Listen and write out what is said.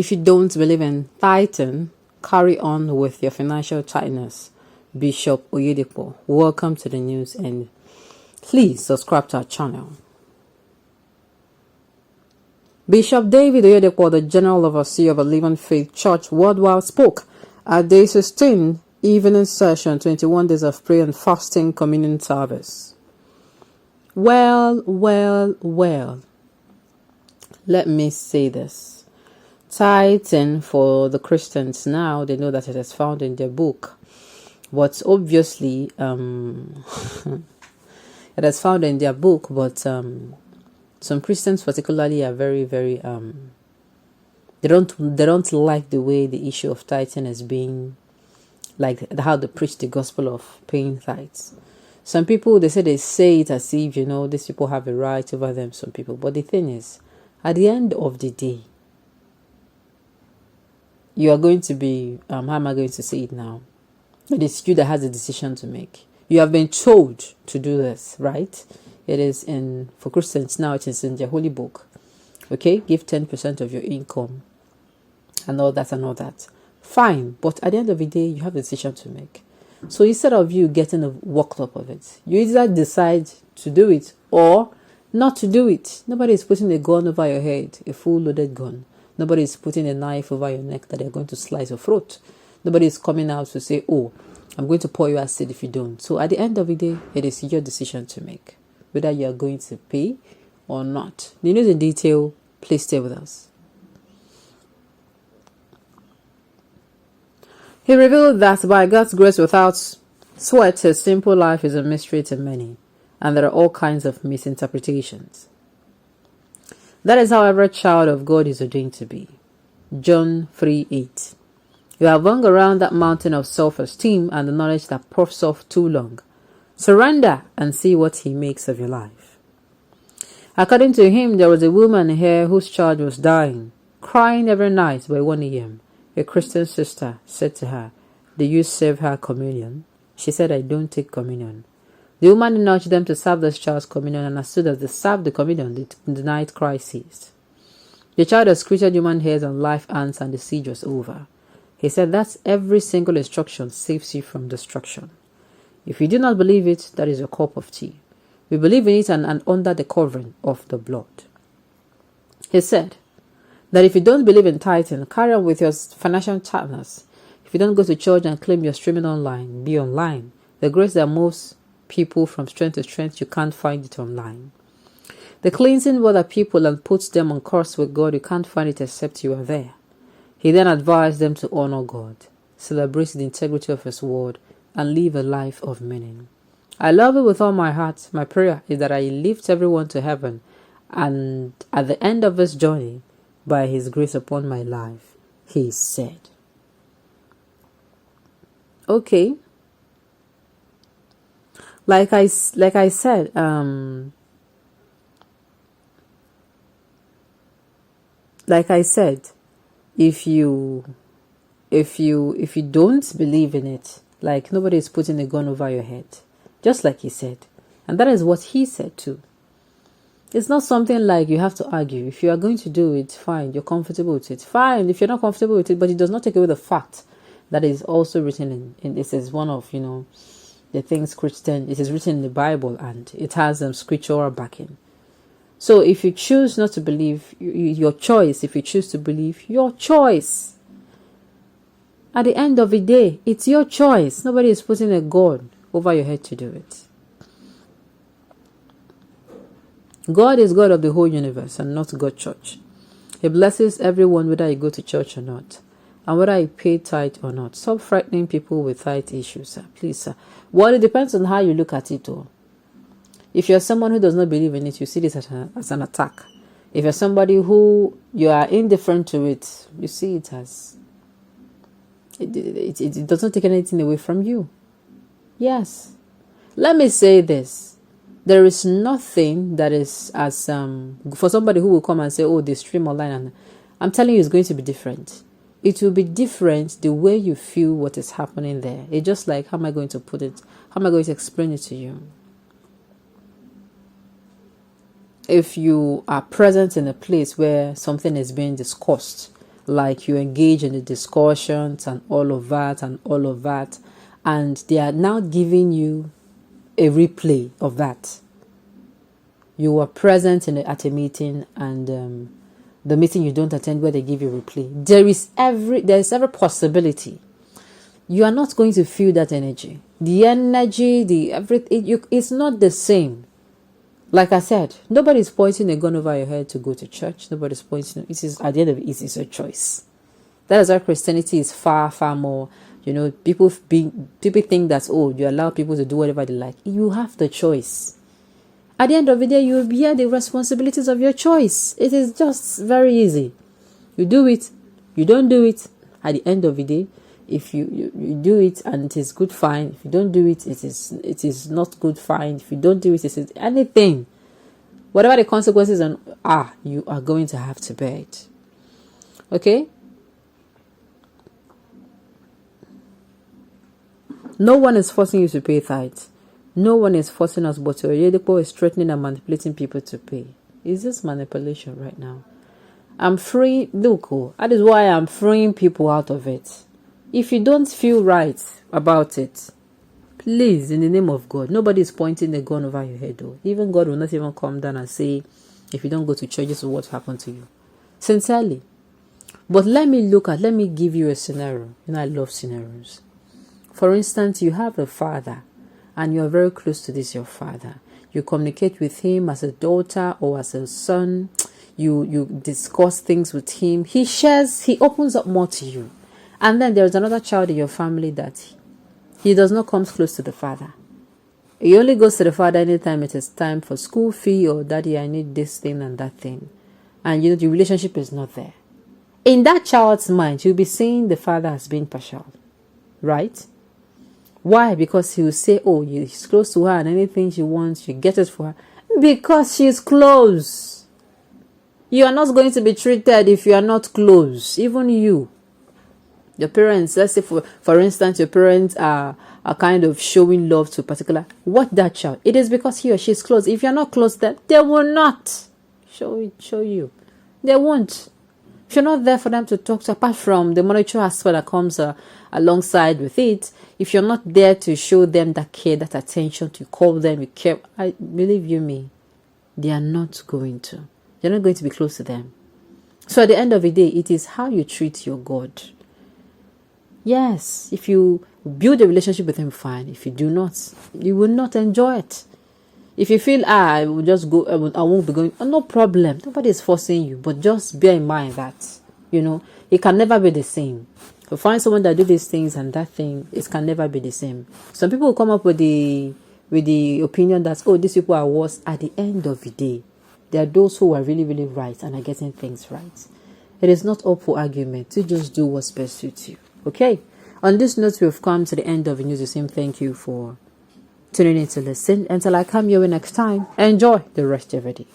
If you don't believe in tithing, carry on with your financial tightness. Bishop Oyedepo, welcome to the news, and please subscribe to our channel. Bishop David Oyedepo, the General Overseer of a Living Faith Church Worldwide, spoke at Day 16 evening session, 21 days of prayer and fasting communion service. Well, let me say this. Tithing for the Christians now, they know that it is found in their book. But obviously, it is found in their book, but some Christians particularly are very, they don't like the way the issue of tithing is being, like how they preach the gospel of paying tithes. Some people, they say it as if, these people have a right over them, some people. But the thing is, at the end of the day, you are going to be, how am I going to say it now? It is you that has a decision to make. You have been told to do this, right? It is for Christians now, it is in their holy book. Okay, give 10% of your income and all that. Fine, but at the end of the day, you have a decision to make. So instead of you getting worked up of it, you either decide to do it or not to do it. Nobody is putting a gun over your head, a full loaded gun. Nobody is putting a knife over your neck that they're going to slice your throat. Nobody is coming out to say, oh, I'm going to pour you acid if you don't. So at the end of the day, it is your decision to make, whether you are going to pay or not. The news in detail, please stay with us. He revealed that by God's grace, without sweat, his simple life is a mystery to many, and there are all kinds of misinterpretations. That is how every child of God is ordained to be. John 3:8. You have hung around that mountain of self-esteem and the knowledge that puffs off too long. Surrender and see what he makes of your life. According to him, there was a woman here whose child was dying, crying every night by 1 a.m. A Christian sister said to her, "Do you serve her communion?" She said, "I don't take communion." The woman nudged them to serve this child's communion, and as soon as they served the communion, the night cry ceased. The child excreted human hairs and live ants, and the siege was over. He said, that's every single instruction saves you from destruction. If you do not believe it, that is your cup of tea. We believe in it and under the covering of the blood. He said that if you don't believe in tithing, carry on with your financial tightness. If you don't go to church and claim you're streaming online, be online. The grace that moves people from strength to strength, you can't find it online. The cleansing word of people and puts them on course with God, you can't find it except you are there. He then advised them to honor God, celebrate the integrity of his word, and live a life of meaning. I love it with all my heart. My prayer is that I lift everyone to heaven, and at the end of this journey, by his grace upon my life, he said. Okay. Like I said, if you don't believe in it, like nobody is putting a gun over your head, just like he said, and that is what he said too. It's not something like you have to argue. If you are going to do it, fine. You're comfortable with it, fine. If you're not comfortable with it, but it does not take away the fact that is also written in this is one of the things Christian. It is written in the Bible and it has scriptural backing. So if you choose not to believe, your choice. If you choose to believe, your choice. At the end of the day, it's your choice. Nobody is putting a gun over your head to do it. God is God of the whole universe and not God church. He blesses everyone whether you go to church or not, and whether you pay tithe or not. Stop frightening people with tithe issues, sir. Please, sir. Well, it depends on how you look at it, though. If you're someone who does not believe in it, you see this as an attack. If you're somebody who you are indifferent to it, you see it as it does not take anything away from you. Yes. Let me say this. There is nothing that is as for somebody who will come and say, oh, they stream online, and I'm telling you, it's going to be different. It will be different the way you feel what is happening there. It's just like, how am I going to put it? How am I going to explain it to you? If you are present in a place where something is being discussed like you engage in the discussions and all of that, and they are now giving you a replay of that. You were present at a meeting, and the meeting you don't attend where they give you a replay. There is every possibility you are not going to feel that energy. The energy, it's not the same. Like I said, nobody's pointing a gun over your head to go to church. Nobody's pointing. It is, at the end of it is a choice. That is why Christianity is far, far more. People think that, you allow people to do whatever they like. You have the choice. At the end of the day, you will bear the responsibilities of your choice. It is just very easy. You do it, you don't do it. At the end of the day, if you do it and it is good, fine. If you don't do it, it is not good, fine. If you don't do it, it is anything. Whatever the consequences you are going to have to bear it. Okay? No one is forcing you to pay tithe. No one is forcing us, but Oyedepo is threatening and manipulating people to pay. Is this manipulation right now? I'm free. Look, that is why I'm freeing people out of it. If you don't feel right about it, please, in the name of God, nobody is pointing a gun over your head, though. Even God will not even come down and say, if you don't go to church, this is what happened to you. Sincerely. But let me give you a scenario. I love scenarios. For instance, you have a father, and you're very close to your father. You communicate with him as a daughter or as a son. You discuss things with him. He opens up more to you. And then there's another child in your family that he does not come close to the father. He only goes to the father anytime it is time for school fee or daddy, I need this thing and that thing. And the relationship is not there. In that child's mind, you'll be seeing the father as being partial. Right? Why? Because he will say, he's close to her and anything she wants, you get it for her. Because she's close. You are not going to be treated if you are not close. Even you. Your parents, let's say for instance, your parents are kind of showing love to a particular, that child? It is because he or she is close. If you're not close, then they will not show you. They won't. If you're not there for them to talk to, apart from the monetary aspect that comes alongside with it, if you're not there to show them that care, that attention, to call them, you care, believe you me, they are not going to. You're not going to be close to them. So at the end of the day, it is how you treat your God. Yes, if you build a relationship with him, fine. If you do not, you will not enjoy it. If you feel, I will just go, I won't be going, no problem. Nobody is forcing you. But just bear in mind that, it can never be the same. If you find someone that do these things and that thing, it can never be the same. Some people will come up with the opinion that, these people are worse. At the end of the day, there are those who are really, really right and are getting things right. It is not up for argument. You just do what's best suits you. Okay, on this note, we've come to the end of the news. The same. Thank you for tuning in to listen. Until I come your way next time, enjoy the rest of your day.